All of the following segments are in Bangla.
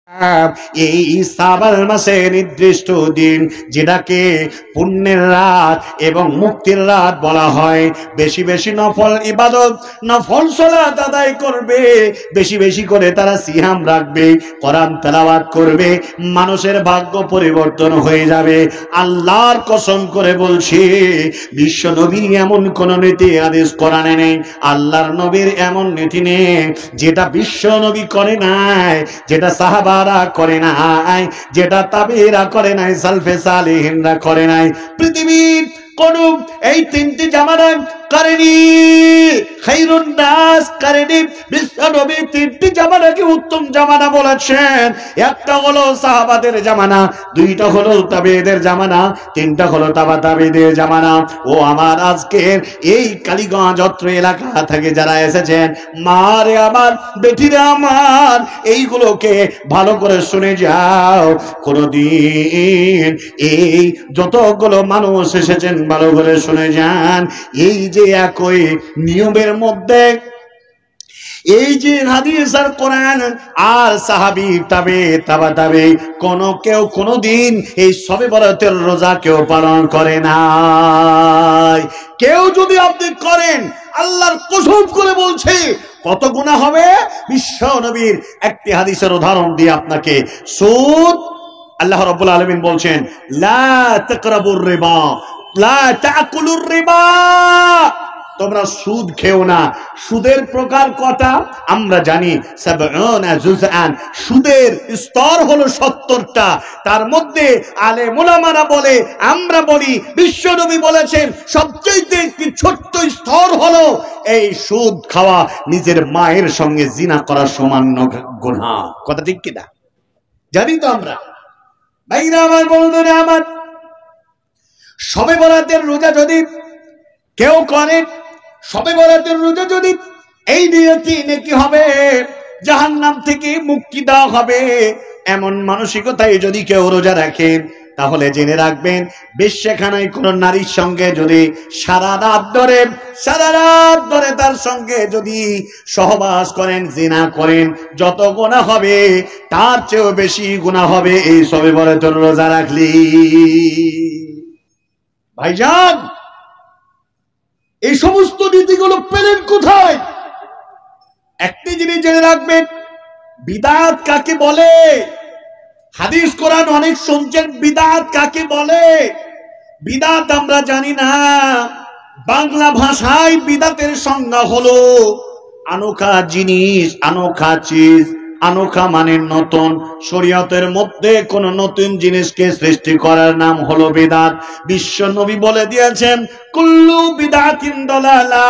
এই শাবান মাসে নির্দিষ্ট দিন যেটাকে পুণ্যের রাত এবং মুক্তির রাত বলা হয়। বেশি বেশি নফল ইবাদত, নফল সালাত আদায় করবে, বেশি বেশি করে তারা সিয়াম রাখবে, কোরআন তেলাওয়াত করবে, মানুষের ভাগ্য পরিবর্তন হয়ে যাবে। আল্লাহর কসম করে বলছি, বিশ্ব নবীর এমন কোন নীতি আদেশ কোরআনে নেই, আল্লাহর নবীর এমন নীতি নেই যেটা বিশ্ব নবী করে নাই, যেটা সাহাবারা করে নাই, যেটা তাবেঈরা করে নাই, সালফে সালেহিনরা করে নাই। পৃথিবীর কোন এই তিনটি জামানা করেনি, খায়রুন নাস করেনি। বিশ্ব নবী তিনটি জামানাকে উত্তম জামানা বলেছেন। একটা হলো সাহাবাদের জামানা, দুইটা হলো তাবেঈদের জামানা, তিনটা হলো তাবেঈদের জামানা। ও আমার আজকের এই কালীগঞ্জ অত্র এলাকা থেকে যারা এসেছেন, মারে আমার, বেটিরা আমার, এইগুলোকে ভালো করে শুনে যাও। কোনদিন এই যতগুলো মানুষ এসেছেন ভালো করে শুনে যান, এই যে একই নিয়মের মধ্যে এই যে হাদিস আর কোরআন আর সাহাবী তাবে কেউ কোনদিন এই শবে বরাতের রোজা কেউ পালন করে নাই। কেউ যদি আপনি করেন, আল্লাহর কসম করে বলছে কত গুনাহ হবে। বিশ্ব নবীর একটি হাদিসের উদাহরণ দিয়ে আপনাকে, সুদ, আল্লাহ রাব্বুল আলামিন বলছেন লা তাকরাবুর রিবা, লা তাকুলুর রিবা, তোমরা সুদ খেও না। সুদের প্রকার কটা আমরা জানি, ৭০ জুজআন, সুদের স্তর হলো ৭০টা। তার মধ্যে আলেম উলামারা বলে, আমরা বলি, বিশ্বনবী বলেছেন সবচেয়ে একটি ছোট্ট স্তর হলো এই সুদ খাওয়া, নিজের মায়ের সঙ্গে জিনা করা সমান গুনাহ। কথা ঠিক কিনা? জানি তো আমরা। ভাইরা আমার, বন্ধুরা আমার, শবে বরাতের রোজা যদি কেউ করে, শবে বরাতের রোজা যদি এই নিয়তি নেকি হবে, জাহান্নাম থেকে মুক্তি দেওয়া হবে, এমন মানসিকতায় যদি কেউ রোজা রাখে, তাহলে জেনে রাখবেন, বেশ্যাখানায় কোন নারীর সঙ্গে যদি সারা রাত ধরে তার সঙ্গে যদি সহবাস করেন, জিনা করেন, যত গুনাহ হবে তার চেয়েও বেশি গুনাহ হবে এই শবে বরাতের রোজা রাখলি। ভাইজান, এই সমস্ত নীতিগুলো পেলেন কোথায়? একটি জিনিস জেনে রাখবেন, বিদআত কাকে বলে। হাদিস কোরআন অনেক শুনছেন, বিদআত কাকে বলে? বিদআত আমরা জানি না। বাংলা ভাষায় বিদআতের সংজ্ঞা হলো আনোখা জিনিস, আনোখা চিজ। আনোখা মানে নতুন। শরীয়তের মধ্যে কোন নতুন জিনিসকে সৃষ্টি করার নাম হলো বিদআত। বিশ্ব নবী বলে দিয়েছেন কুল্লু বিদআতিন দালালা,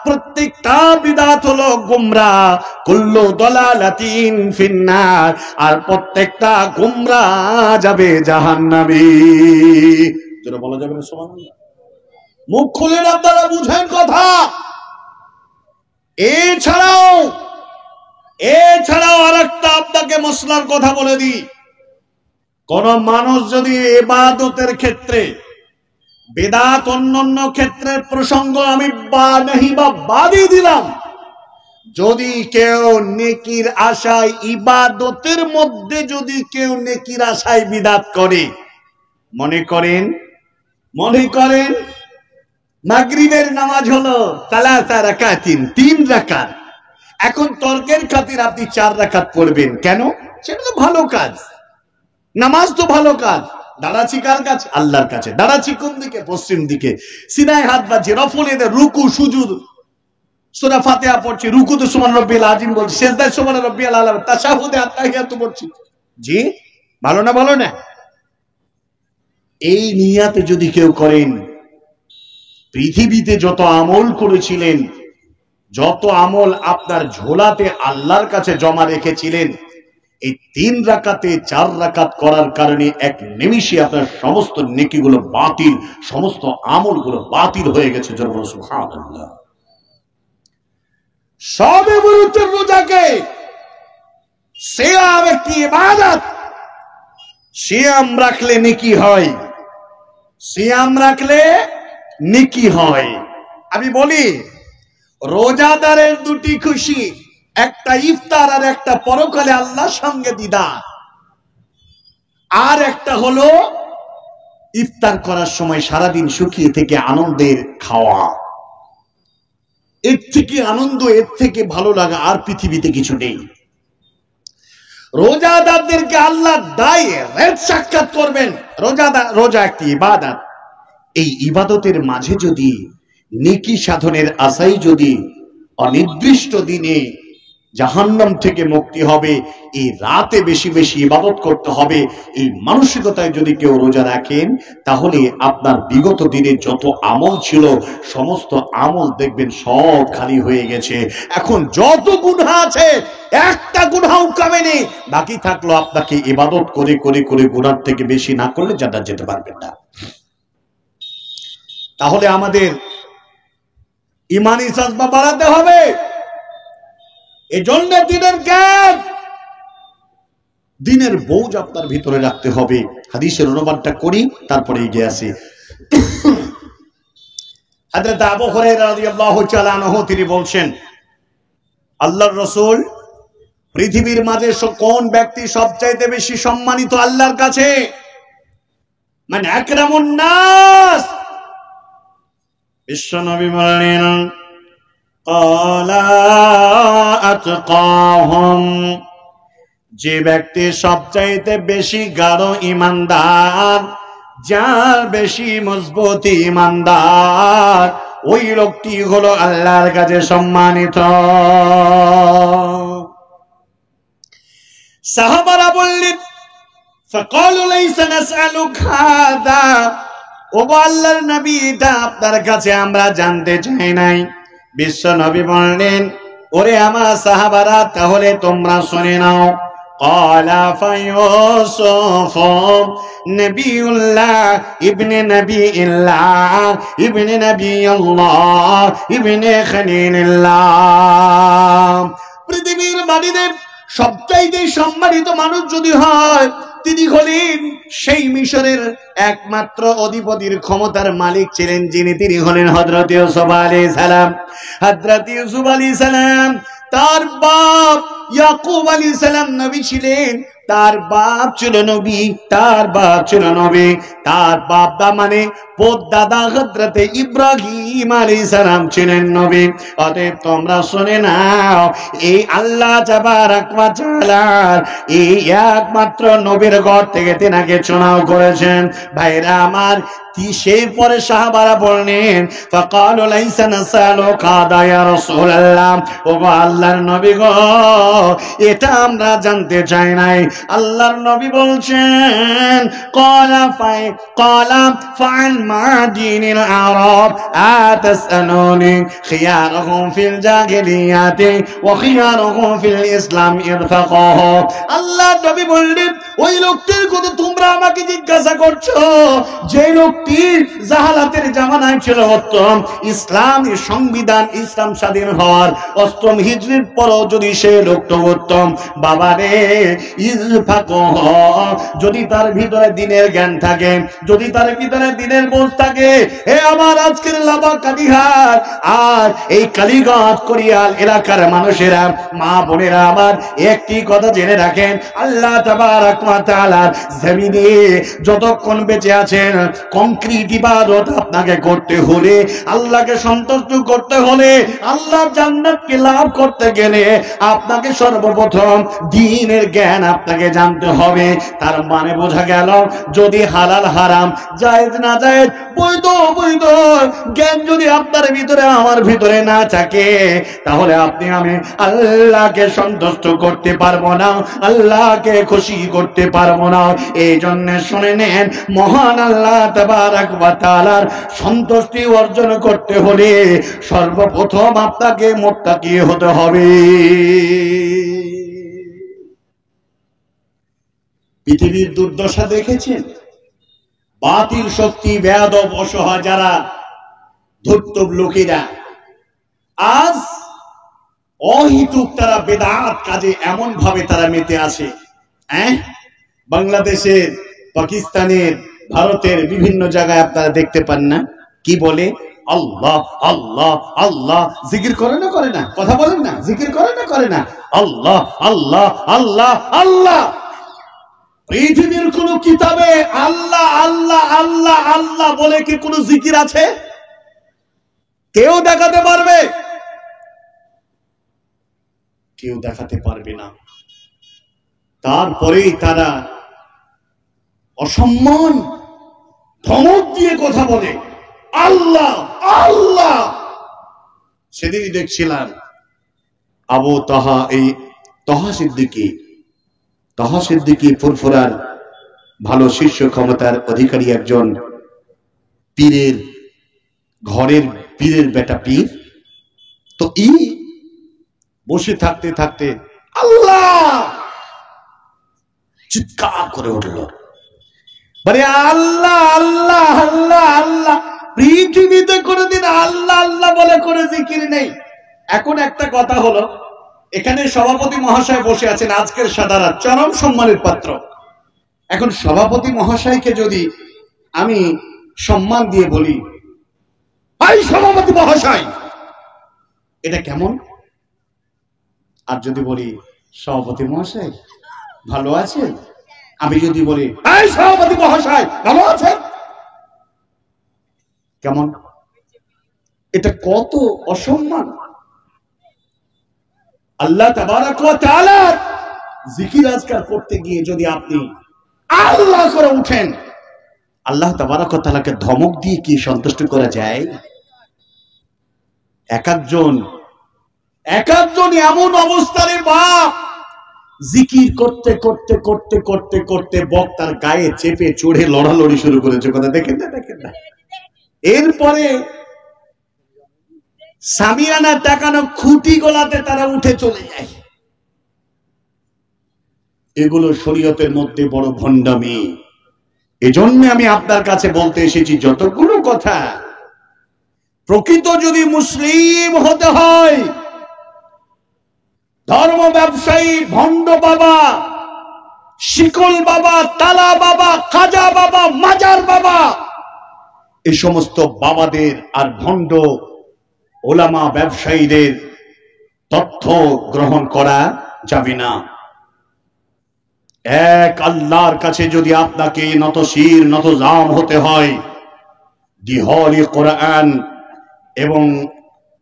প্রত্যেকটা বিদআত হলো গোমরাহ, কুল্লু দালালাতিন ফিন্নার, আর প্রত্যেকটা গোমরাহ যাবে জাহান্নামে। যেটা বলা যাবে না, সুবহানাল্লাহ। মুখ খুলে আপনারা বুঝেন কথা। এছাড়াও আরেকটা আপনাকে মসলার কথা বলে দিই, কোন মানুষ যদি ইবাদতের ক্ষেত্রে, বিদআত অন্যান্য ক্ষেত্রের প্রসঙ্গ আমি বাদই দিলাম, যদি কেউ নেকির আশায়, ইবাদতের মধ্যে যদি কেউ নেকির আশায় বিদআত করে, মনে করেন মাগরিবের নামাজ হলো সালাসা রাকাতিন, ৩ রাকাত। এখন তর্কের খাতির আপনি ৪ রাকাত পড়বেন কেন? সেটা তো ভালো কাজ, নামাজ তো ভালো কাজ। দাঁড়াচ্ছি কার কাছে? আল্লাহর কাছে। দাঁড়াচ্ছি কোন দিকে? পশ্চিম দিকে। সিনায় হাত বাঁধছি, রফুল এদের, রুকু সুজুদ, সূরা ফাতিহা পড়ছি, রুকুতে সুবহান রাব্বিয়াল আযীম বলছি, সিজদায় সুবহান রাব্বিয়াল আলা, তাশাহুদে আত্তাহিয়াতু পড়ছি। জি, ভালো না? ভালো না? এই নিয়াতে যদি কেউ করেন, পৃথিবীতে যত আমল করেছিলেন, যত আমল আপনার ঝোলাতে আল্লাহর কাছে জমা রেখেছিলেন, এই ৩ রাকাতে ৪ রাকাত করার কারণে এক নিমিষে আপনার সমস্ত নেকিগুলো বাতিল, সমস্ত আমলগুলো বাতিল হয়ে গেছে। সুবহানাল্লাহ। শবে বরাতের রোজাকে সিয়াম একটি ইবাদত। সিয়াম রাখলে নেকি হয়, সিয়াম রাখলে নেকি হয়। আমি বলি, রোজাদারের দুটি খুশি, একটা ইফতার আর একটা পরকালে আল্লাহর সঙ্গে দিদার। আর একটা হলো ইফতার করার সময় সারাদিন শুকিয়ে থেকে আনন্দের খাওয়া। এর থেকে আনন্দ, এর থেকে ভালো লাগা আর পৃথিবীতে কিছু নেই। রোজাদারদেরকে আল্লাহ ডাইরেক্ট সাক্ষাৎ করবেন। রোজা একটি ইবাদত। এই ইবাদতের মাঝে যদি নেকি সাধনের আশায় যদি অনির্দিষ্ট দিনে জাহান্নাম থেকে মুক্তি হবে, এই রাতে বেশি বেশি ইবাদত করতে হবে, এই মানসিকতায় যদি কেউ রোজা রাখেন, তাহলে আপনার বিগত দিনে যত আমল ছিল সমস্ত আমল দেখবেন সব খালি হয়ে গেছে। এখন যত গুনাহ আছে একটা গুনাহও কমে নেই, বাকি থাকলো আপনাকে ইবাদত করে করে করে গুনাহ থেকে বেশি না করলে জান্নাত যেতে পারবেন না। তাহলে আমাদের ইমানি জাযবা বাড়াতে হবে। এজন্য দিনের জ্ঞান, দিনের বোঝ আপনার ভিতরে রাখতে হবে। হাদিসের অনুবাদটা করি, তারপরে এগিয়ে আসি। হযরত আবু হুরায়রা রাদিয়াল্লাহু তাআলা আনহু তিনি বলছেন, আল্লাহর রাসূল পৃথিবীর মাঝে কোন ব্যক্তি সবচাইতে বেশি সম্মানিত আল্লাহর কাছে? মান আকরামুন নাস। বিশ্বনবী বললেন, যে ব্যক্তি সবচাইতে বেশি গাঢ় ইমানদার, যার বেশি মজবুত ইমানদার, ওই লোকটি হলো আল্লাহর কাছে সম্মানিত। সাহাবারা বললেন, ফাকালু লাইসা নাসআলুক হাদা, ও আল্লাহর নবী, এটা আপনার কাছে আমরা জানতে চাই নাই। বিশ্ব নবী বললেন, ওরে আমার সাহাবারা, তাহলে তোমরা শুনে নাও। ক্বালা ফায়ুসুফ নবিয়ুল্লাহ ইবনে নবিয়িল্লাহ ইবনে নবিয়ুল্লাহ ইবনে খলিলুল্লাহ। পৃথিবীর মাটিতে সবচাইতে সম্মানিত মানুষ যদি হয়, তিনি হলেন সেই মিশরের একমাত্র অধিপতির ক্ষমতার মালিক ছিলেন যিনি, তিনি হলেন হযরত ইউসুফ আলাইহিস সালাম। হযরত ইউসুফ আলাইহিস সালাম, তার বাপ ইয়াকুব আলাইহিস সালাম নবী ছিলেন, তার বাপ ছিল নবী, তার বাপ ছিল নবী, তার বাপ মানে দাদা হযরত ইব্রাহিম আলাইহিস সালাম ছিলেন নবী। অতএব তোমরা শুনে নাও, এই আল্লাহ তাবারাক ওয়া তাআলা এই একমাত্র নবীর ঘর থেকে তিনাকে চুনাও করেছেন। ভাইরা আমার, সেই পরে সাহাবারা বললেন, ফাকালু লাইসা নাসালুকা ইয়া রাসূলুল্লাহ, ও আল্লাহর নবী গো, এটা আমরা জানতে চাই নাই। আল্লাহর নবী বলছেন, ক্বালা ফাআন মা দীনিল আরাব আতাসআলুনি খিয়ারুহুম ফিল জাহিলিয়াতি ওয়া খিয়ারুহুম ফিল ইসলাম ইরফাকাহু। আল্লাহর নবী বললেন, ওই লোকটির কথা তোমরা আমাকে জিজ্ঞাসা করছো, যে লোকটি জাহালাতের জামানায় ছিল উত্তম, ইসলামী সংবিধান, ইসলাম স্বাধীন হওয়ার 8ম হিজরির পরও যদি সে লোকটা উত্তম, বাবারে ইরফাকাহু, যদি তার ভিতরে দ্বীনের জ্ঞান থাকে, যদি তার ভিতরে দ্বীনের বোঝ থাকে, হে আমার আজকের লাভা কালীঘাট আর এই কালীগঞ্জ কোরিয়াল এলাকার মানুষেরা, মা বোনেরা আমার, একটি কথা জেনে রাখেন, আল্লাহ তাবারাক ওয়া তাআলার জমিনে যতক্ষণ বেঁচে আছেন, কংক্রিট ইবাদত আপনাকে করতে হলে, আল্লাহকে সন্তুষ্ট করতে হলে, আল্লাহর জান্নাতকে লাভ করতে গেলে আপনাকে সর্বপ্রথম দ্বীনের জ্ঞান আপনাকে জানতে হবে। তার মানে বোঝা গেল, যদি হালাল হারাম, জায়েজ না জায়েজ, বৈধ অবৈধ জ্ঞান যদি আপনার ভিতরে আমার ভিতরে না থাকে, তাহলে আপনি আমি আল্লাহকে সন্তুষ্ট করতে পারবো না, আল্লাহকে খুশি করতে পারবো না। এই জন্য শুনে নেন, মহান আল্লাহ তাবারাক ওয়া তাআলার সন্তুষ্টি অর্জন করতে হলে সর্বপ্রথম আপনাকে মুত্তাকি হতে হবে। পৃথিবীর দুর্দশা দেখেছেন? বাতিল শক্তি, বেয়াদব, অসহায় যারা ধূর্ত লোকেরা, আজ অহিতুক তারা বেদাত কাজে এমন ভাবে তারা মেতে আছে। বাংলাদেশের, পাকিস্তানের, ভারতের বিভিন্ন জায়গায় আপনারা দেখতে পান না, কি বলে? আল্লাহ আল্লাহ আল্লাহ। জিকির করে না করে না? কথা বলেন না, জিকির করে না করে না? আল্লাহ আল্লাহ আল্লাহ আল্লাহ। পৃথিবীর কোন কিতাবে আল্লাহ আল্লাহ আল্লাহ আল্লাহ বলে কি কোন জিকির আছে? কেউ দেখাতে পারবে? কেউ দেখাতে পারবে না। তারপরেই তারা অসম্মান ধমক দিয়ে কথা বলে আল্লাহ আল্লাহ। সেদিনই দেখছিলাম আবু তাহা, এই তহা সিদ্দিকী ফুরফুরার ভালো শীর্ষ ক্ষমতার অধিকারী একজন পীরের ঘরের পীরের বেটা পীর, তো বসে থাকতে থাকতে আল্লাহ চিৎকার করে উঠল, বলে আল্লাহ আল্লাহ আল্লাহ আল্লাহ। পৃথিবীতে কোনোদিন আল্লাহ আল্লাহ বলে করে জিকির নেই। এখন একটা কথা হলো, এখানে সভাপতি মহাশয় বসে আছেন, আজকের সাদারা চরম সম্মানের পাত্র। এখন সভাপতি মহাশয়কে যদি আমি সম্মান দিয়ে বলি ভাই সভাপতি মহাশয়, এটা কেমন? আর যদি বলি সভাপতি মহাশয় ভালো আছেন, আমি যদি বলি এই সভাপতি মহাশয় ভালো আছেন, কেমন? এটা কত অসম্মান। আল্লাহ তাবারাক ওয়া তাআলা জিকির আজকার করতে গিয়ে যদি আপনি আল্লাহ করে উঠেন, আল্লাহ তাবারাক ওয়া তাআলাকে ধমক দিয়ে কি সন্তুষ্ট করা যায়? এক একজন এমন অবস্থায় বাপ জিকির করতে করতে করতে করতে করতে বক্তার গায়ে চেপে চড়ে লড়ালড়ি শুরু করেছে। কথা দেখেন না? এরপরে সামিয়ানা টাকানো খুঁটি গোলাতে তারা উঠে চলে যায়। এগুলো শরীয়তের মধ্যে বড় ভণ্ডামি। এজন্য আমি আপনার কাছে বলতে এসেছি, যতগুলো কথা, প্রকৃত যদি মুসলিম হতে হয়, ধর্ম ব্যবসায়ী ভণ্ড বাবা, শিকল বাবা, তালা বাবা, খাজা বাবা, মাজার বাবা, এই সমস্ত বাবাদের আর ভণ্ড ওলামা ব্যবসায়ীদের তথ্য গ্রহণ করা যাবে না। এক আল্লাহর কাছে যদি আপনাকে নত শির নত জাম হতে হয়, দিহরি কোরআন এবং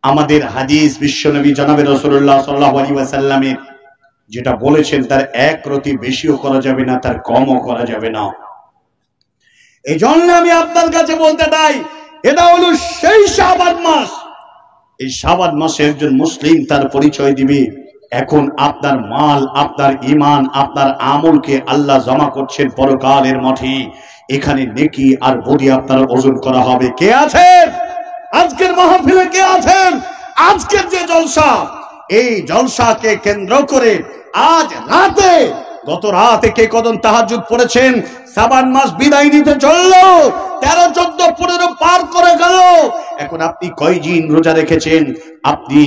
আমাদের হাদিস, বিশ্বনবী জনাবে রাসূলুল্লাহ সাল্লাল্লাহু আলাইহি ওয়াসাল্লামের যেটা বলেছেন তার এক রতি বেশিও করা যাবে না, তার কমও করা যাবে না। এই জন্য আমি আপনার কাছে বলতে চাই, এটা হলো সেই শাবান মাস। এই শাবান মাসে একজন মুসলিম তার পরিচয় দিবে। এখন আপনার মাল, আপনার ঈমান, আপনার আমলকে আল্লাহ জমা করছেন পরকালের মাঠে। এখানে নেকি আর বদি আপনার ওজন করা হবে। কে আছেন আজকের মাহফিলে? কে আছেন? আজকের যে জলসা, এই জলসাকে কেন্দ্র করে আজ রাতে, গত রাতে কে কদম তাহাজ্জুদ পড়েছেন? শাবান মাস বিদায় নিতে চললো, 13, 14, 15 পার করে গেল। এখন আপনি কয়দিন রোজা রেখেছেন? আপনি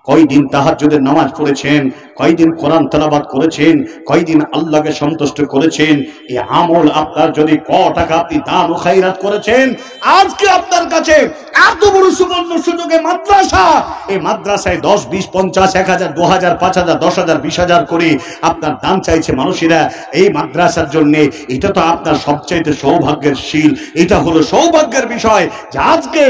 কয়দিন তাহাজ্জুদের নামাজ পড়েছেন? কয়দিন কোরআন তেলাওয়াত করেছেন? কয়দিন আল্লাহকে সন্তুষ্ট করেছেন? এই আমল আপনার যদি টাকা আপনি দান ও খায়রাত করেছেন, আজকে আপনার কাছে এত বড় সুবর্ণ সুযোগে মাদ্রাসা, এই মাদ্রাসায় 10, 20, 50, 1000, 2000, 5000, 10000, 20000 করে আপনার দান চাইছে মানুষেরা এই মাদ্রাসার জন্য। এটা তো আপনার সবচাইতে সৌভাগ্যের শীল। এটা হলো সৌভাগ্যের বিষয় যে আজকে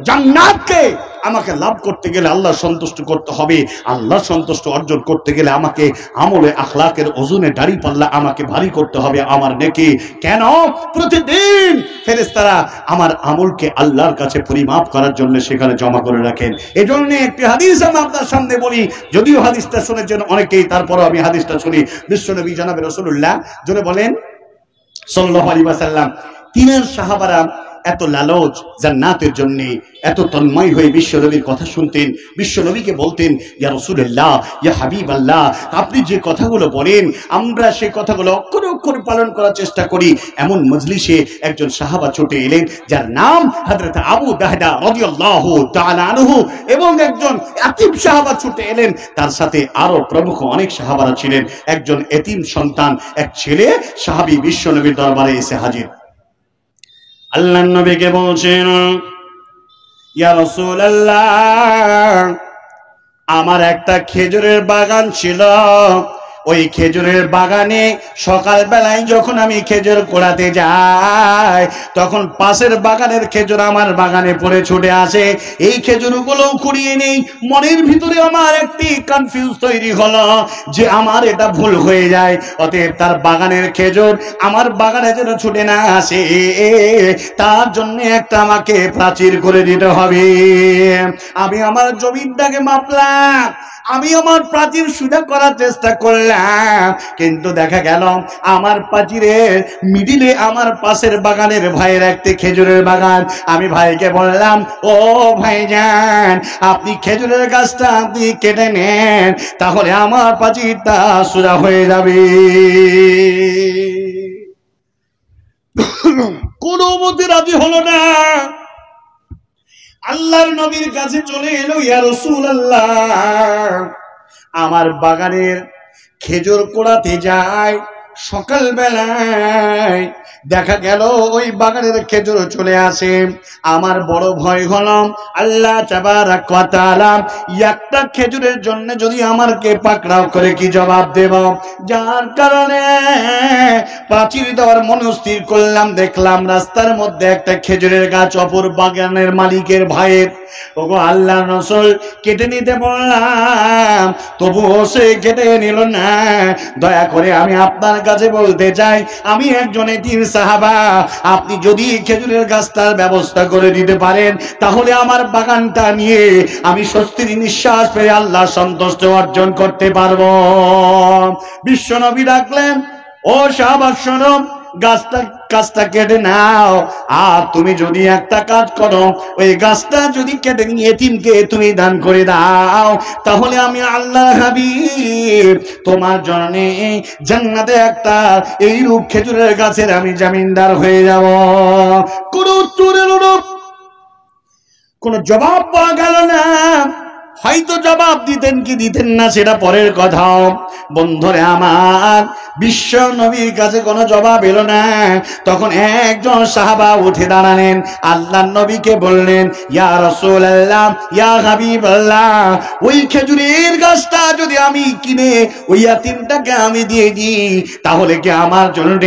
জান্নাতকে আমাকে লাভ করতে গেলে আল্লাহ সন্তুষ্ট করতে হবে। আল্লাহ সন্তুষ্ট অর্জন করতে গেলে আমাকে আমলে আখলাকের ওজনে দাড়ি পাল্লা আমাকে ভারী করতে হবে। আমার নেকি কেন? প্রতিদিন ফেরেশতারা আমার আমলকে আল্লাহর কাছে পরিমাপ করার জন্য সেখানে জমা করে রাখেন। এজন্য একটি হাদিস আমি আপনার সামনে বলি, যদিও হাদিসটা শুনেছেন অনেকেই, তারপরও আমি হাদিসটা শুনি। বিশ্বনবী জনাবে রাসূলুল্লাহ জোরে বলেন সাল্লাল্লাহু আলাইহি ওয়াসাল্লাম, তিনের সাহাবারা এত লালচ জান্নাতের জন্য, এত তন্ময় হয়ে বিশ্বনবীর কথা শুনতেন। বিশ্বনবীকে বলতেন, ইয়া রাসূলুল্লাহ, ইয়া হাবিবাল্লাহ, আপনি যে কথাগুলো বলেন আমরা সেই কথাগুলো অক্ষরে অক্ষরে পালন করার চেষ্টা করি। এমন মজলিসে একজন সাহাবা ছুটে এলেন যার নাম হযরত আবু দাহদা রাদিয়াল্লাহু তাআলা আনহু, এবং একজন এতিম সাহাবা ছুটে এলেন, তার সাথে আরো প্রমুখ অনেক সাহাবারা ছিলেন। একজন এতিম সন্তান, এক ছেলে সাহাবী বিশ্বনবীর দরবারে এসে হাজির। আল্লাহর নবীকে বলছেন, ইয়া রাসূলুল্লাহ, আমার একটা খেজুরের বাগান ছিল, ওই খেজুরের বাগানে সকাল বেলায় যখন আমি খেজুর কোড়াতে যাই, তখন পাশের বাগানের খেজুর আমার বাগানে পড়ে ছুটে আসে। এই খেজুরগুলো কুড়িয়ে নেই। মনের ভিতরে আমার একটি কনফিউজ তৈরি হলো যে আমার এটা ভুল হয়ে যায়, অতএব তার বাগানের খেজুর আমার বাগানে যেন ছুটে না আসে, তার জন্য একটা আমাকে প্রাচীর করে দিতে হবে। আমি আমার জমিনটাকে মাপলাম, আমি আমার প্রাচীর সোজা করার চেষ্টা করলাম, কিন্তু দেখা গেল আমার প্রাচীরের মিডিলে আমার পাশের বাগানের ভাইয়ের একটি খেজুরের বাগান। আমি ভাইকে বললাম, ও ভাইজান, আপনি খেজুরের গাছটা আপনি কেটে নেন, তাহলে আমার প্রাচীরটা সোজা হয়ে যাবে। কোনো মতে রাজি হলো না। আল্লাহর নবীর কাছে চলে এলো, ইয়া রাসূলুল্লাহ, আমার বাগানের খেজুর কোড়াতে যায়, সকাল বেলায় দেখা গেল ওই বাগানের খেজুর চলে আসে। আমার বড় ভয় হলো, আল্লাহ তাবারাক ওয়া তাআলা একটা খেজুরের জন্য যদি আমাকে পাকড়াও করে কি জবাব দেব, যার কারণে প্রাচীর দেওয়ার মনস্থির করলাম। দেখলাম রাস্তার মধ্যে একটা খেজুরের গাছ অপর বাগানের মালিকের ভাইয়ের। ওগো আল্লাহর রাসূল, কেটে নিতে বললাম, তবুও সে কেটে নিল না। দয়া করে আমি আপনার কাছে বলতে চাই, আমি একজন এতিম সাহাবা, আপনি যদি খেজুরের গাছটার ব্যবস্থা করে দিতে পারেন, তাহলে আমার বাগানটা নিয়ে আমি স্বস্তির নিঃশ্বাস পেয়ে আল্লাহ সন্তুষ্ট অর্জন করতে পারবো। বিশ্বনবী ডাকলেন, ও সাহাবা শোনো, গাছটা কেটে নাও, আর তুমি যদি একটা কাজ করো, ওই গাছটা যদি কেটে নিয়ে এতিমকে তুমি দান করে দাও, তাহলে আমি আল্লাহ হাবিব তোমার জন্য জান্নাতে একটা এইরূপ খেজুরের গাছের আমি জামিনদার হয়ে যাব। কোন উত্তরের কোন জবাব পাওয়া গেল না। হয়তো জবাব দিতেন কি দিতেন না সেটা পরের কথা। বন্ধুরে আমার, বিশ্ব নবীর কাছে কোনো জবাব এলো না। তখন একজন সাহাবা উঠে দাঁড়ালেন, আল্লাহর নবীকে বললেন, ইয়া রাসূলুল্লাহ, ইয়া হাবিবাল্লাহ, ওই খেজুরের গাছটা যদি আমি কিনে ওই ইয়াতীমটাকে আমি দিয়ে দিই, তাহলে কি আমার জন্য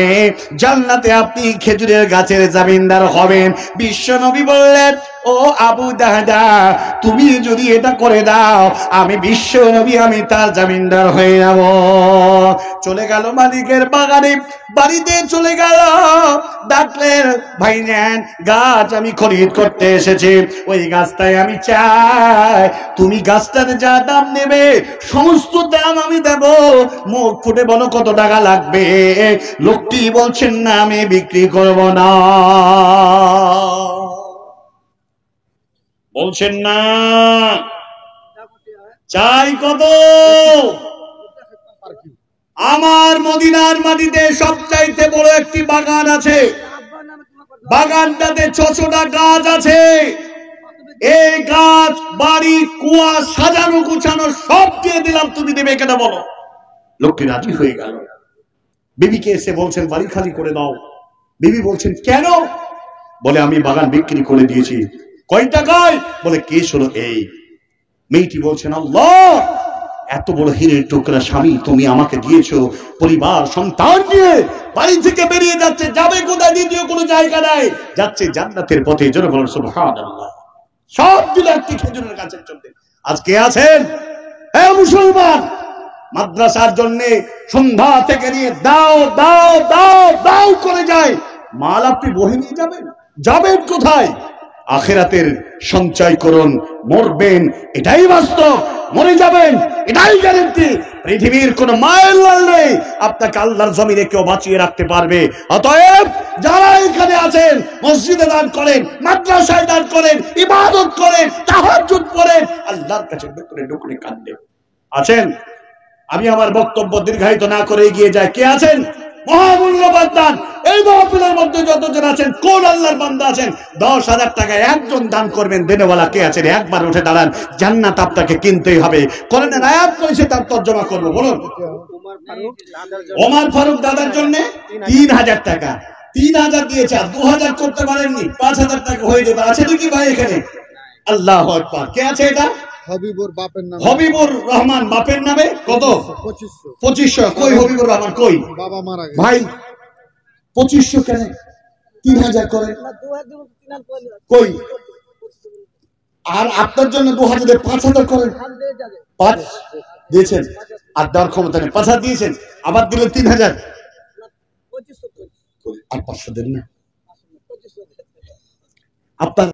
জান্নাতে আপনি খেজুরের গাছের জামিনদার হবেন? বিশ্ব নবী বললেন, ও আবু দাহদা, তুমি যদি এটা করে দাও, আমি বিশ্ব নবী আমি তার জামিনদার হয়ে যাব। চলে গেল মালিকের বাগানে, বাড়িতে চলে গেল, ডাকলেন, ভাইজান, গাছ আমি খরিদ করতে এসেছি, ওই গাছটাই আমি চাই, তুমি গাছটার যা দাম নেবে সমস্ত দাম আমি দেব, মুখ ফুটে বলো কত টাকা লাগবে। লোকটি বলছেন, না আমি বিক্রি করব না। বলছেন না, চাই কত? আমার মদিনার মাটিতে সবচাইতে বড় একটি বাগান আছে, বাগানটাতে 600টা গাছ আছে। এই গাছ, বাড়ি, কুয়া, সাজানো গুছানো সব দিয়ে দিলাম, তুমি দেবে কেন বলো? লোকটি রাজি হয়ে গেল। বিবিকে এসে বলছেন, বাড়ি খালি করে দাও। বিবি বলছেন, কেন? বলে, আমি বাগান বিক্রি করে দিয়েছি। কয় টাকায়? বলে, কেস হলো এই। মেয়েটি বলছেন, আল্লাহ, এত বড় হীরের টুকরা স্বামী তুমি আমাকে দিয়েছো, পরিবার সন্তান নিয়ে বাড়ি থেকে বেরিয়ে যাচ্ছে, যাবে কোথায়? দ্বিতীয় কোনো জায়গা নাই, যাচ্ছে জান্নাতের পথে। জোরে বলুন সুবহানাল্লাহ। সব দিল একটি খেজুরের গাছের জন্য। আজকে আছেন, হে মুসলমান, মাদ্রাসার জন্য সন্ধ্যা থেকে নিয়ে দাও দাও দাও দাও করে যায়, মাল আপনি বহে নিয়ে যাবেন? যাবেন কোথায়? আখিরাতের সঞ্চয় করুন, মরবেন এটাই বাস্তব, মরে যাবেন এটাই গ্যারান্টি। পৃথিবীর কোন মায়ের লাল নেই আপনাকে আল্লাহর জমিনে কেউ বাঁচিয়ে রাখতে পারবে। অতএব যারা এখানে আছেন, মসজিদে দান করেন, মাদ্রাসায় দান করেন, ইবাদত করেন, তাহাজ্জুদ পড়েন, আল্লাহর কাছে ডুকরে ডুকরে কাঁদেন। আছেন? আমি আমার বক্তব্য দীর্ঘায়িত না করে এগিয়ে যাই। কে আছেন? মহামূল্যবান দান। এই মাহফিলের মধ্যে যতজন আছেন, কোন আল্লাহর বান্দা আছেন 10,000 টাকা একজন দান করবেন? দেনেওয়ালা কে আছেন? একবার উঠে দাঁড়ান, জান্নাত আপনাকে কিনতেই হবে। কোরআনের আয়াত করেছে, তার তর্জমা করব। বলুন। ওমর ফারুক দাদার জন্য 3,000 টাকা। 3,000 দিয়েছে, আর 2,000 করতে পারেননি, 5,000 টাকা হয়ে যাবে। আছে নাকি ভাই এখানে? আল্লাহু আকবার। কে আছে এটা? হবিবুর বাপের নামে হবিবুর রহমান বাপের নামে কত? 2500। 2500। কই হবিবুর রহমান কই? বাবা মারা গেছে ভাই 2500 কেন 3000 করে কই? আর আপনার জন্য 2000 5000 করেন 5 দিয়েছেন আর দেওয়ার ক্ষমতা নেই 5000 দিয়েছেন আবার দিলেন 3000 আর 500 দেন না আপনার